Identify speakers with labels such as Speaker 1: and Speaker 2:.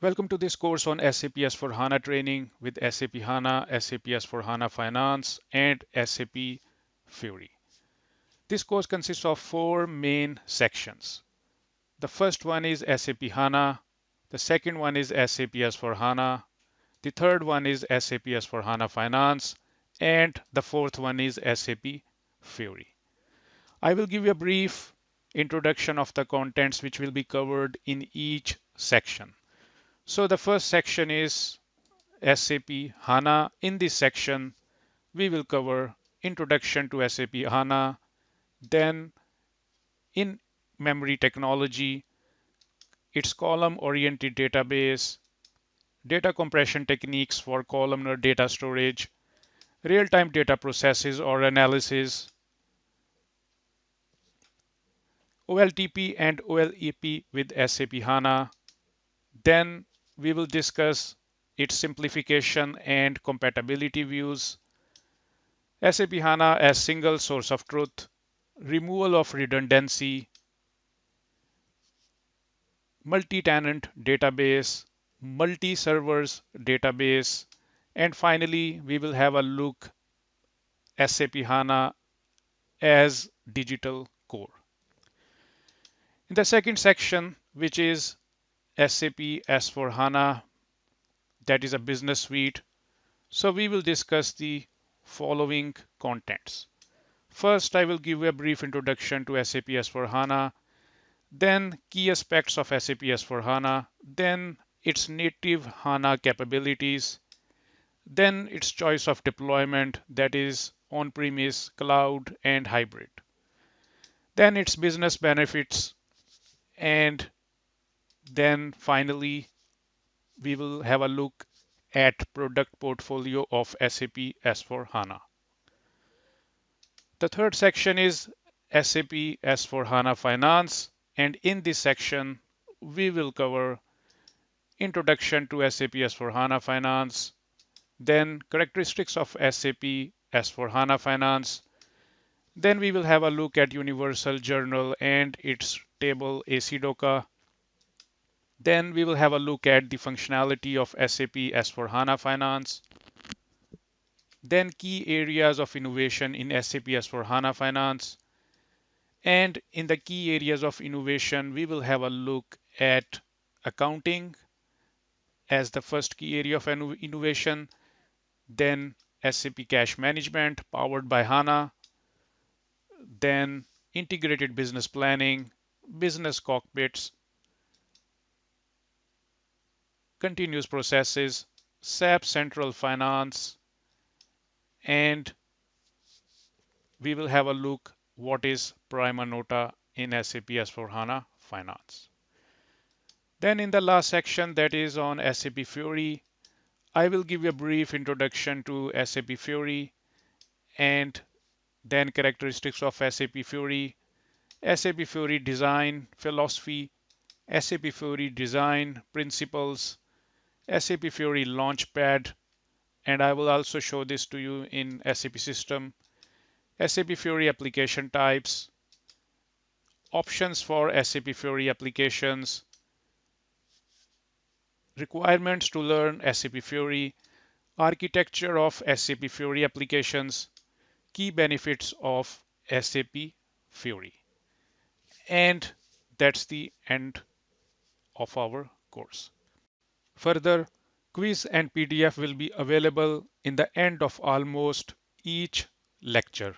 Speaker 1: Welcome to this course on SAP S/4HANA training with SAP HANA, SAP S/4HANA Finance, and SAP Fiori. This course consists of four main sections. The first one is SAP HANA, the second one is SAP S/4HANA, the third one is SAP S/4HANA Finance, and the fourth one is SAP Fiori. I will give you a brief introduction of the contents which will be covered in each section. So the first section is SAP HANA. In this section, we will cover introduction to SAP HANA, then in-memory technology, its column-oriented database, data compression techniques for columnar data storage, real-time data processes or analysis, OLTP and OLEP with SAP HANA. Then we will discuss its simplification and compatibility views, SAP HANA as single source of truth, removal of redundancy, multi-tenant database, multi-servers database, and finally we will have a look SAP HANA as digital core. In the second section, which is SAP S/4HANA, that is a business suite. So we will discuss the following contents. First, I will give a brief introduction to SAP S/4HANA, then key aspects of SAP S/4HANA, then its native HANA capabilities, then its choice of deployment, that is on-premise, cloud, and hybrid, then its business benefits, and then finally, we will have a look at product portfolio of SAP S/4HANA. The third section is SAP S/4HANA Finance, and in this section, we will cover introduction to SAP S/4HANA Finance, then characteristics of SAP S/4HANA Finance, then we will have a look at Universal Journal and its table ACDOCA. Then we will have a look at the functionality of SAP S/4HANA Finance. Then key areas of innovation in SAP S/4HANA Finance. And in the key areas of innovation, we will have a look at accounting as the first key area of innovation. Then SAP Cash Management powered by HANA. Then integrated business planning, business cockpits, continuous processes, SAP Central Finance, and we will have a look what is prima nota in SAP S/4HANA Finance. Then in the last section, that is on SAP Fiori, I will give you a brief introduction to SAP Fiori and then characteristics of SAP Fiori, SAP Fiori design philosophy, SAP Fiori design principles, SAP Fiori Launchpad, and I will also show this to you in SAP system, SAP Fiori application types, options for SAP Fiori applications, requirements to learn SAP Fiori, architecture of SAP Fiori applications, key benefits of SAP Fiori. And that's the end of our course. Further, quiz and PDF will be available in the end of almost each lecture.